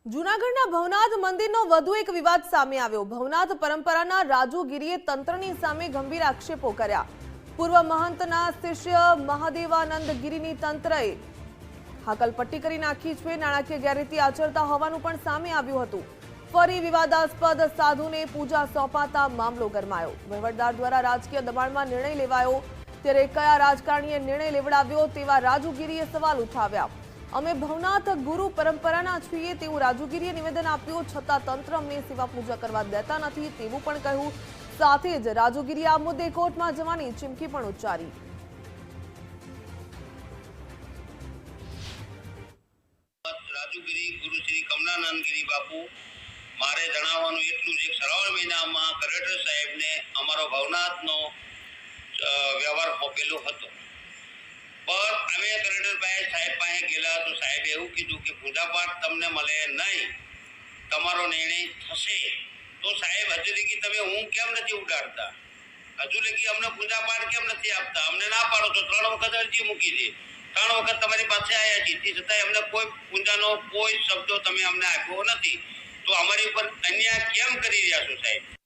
જૂનાગઢના ભવનાથ મંદિરનો વધુ એક વિવાદ સામે આવ્યો। ભવનાથ પરંપરાના રાજુગીરીએ તંત્રની સામે ગંભીર આક્ષેપો કર્યા। પૂર્વ મહંતના શિષ્ય મહાદેવાનંદ ગીરીની તંત્રએ હાકલપટ્ટી કરી નાખી છે। નાણાકીય ગેરરીતિ આચરતા હોવાનું પણ સામે આવ્યું હતું। ફરી વિવાદાસ્પદ સાધુને પૂજા સોંપાતા મામલો ગરમાયો। વહીવટદાર દ્વારા રાજકીય દબાણમાં નિર્ણય લેવાયો, ત્યારે કયા રાજકારણીએ નિર્ણય લેવડાવ્યો તેવા રાજુગીરીએ સવાલ ઉઠાવ્યા। અમે ભવનાથ ગુરુ પરંપરાના છીએ તેવું રાજુગીરીએ નિવેદન આપ્યું, છતાં તંત્ર અમને સેવા પૂજા કરવા દેતા નથી તેવું પણ કહ્યું। સાથે જ રાજુગીરીએ આ મુદ્દે કોર્ટમાં જવાની ચીમકી પણ ઉચ્ચારી। રાજુગીરી ગુરુ શ્રી કમલાનંદ ગીરી બાપુ મારે જણાવવાનું એટલું જ, શ્રાવણ મહિનામાં કલેક્ટર સાહેબને અમારો ભવનાથનો વ્યવહાર સોંપેલો હતો, પણ અમે કલેક્ટર સાહેબ પાસે ગયેલા તો સાહેબે એવું કીધું કે પૂજાપાઠ તમને મળે નહીં, તમારો નિર્ણય થશે। તો સાહેબ હજુ લગી તમે હું કેમ નથી ઉડાડતા? હજુ લગી અમને પૂજાપાઠ કેમ નથી આપતા? અમને ના પાડો તો 3 વખત અરજી મૂકી છે, 3 વખત તમારી પાસે આવ્યા છીએ, તે છતાંય અમને કોઈ પૂજાનો કોઈ શબ્દો તમે અમને આપ્યો નથી, તો અમારી ઉપર અન્યાય કેમ કરી રહ્યા છો સાહેબ?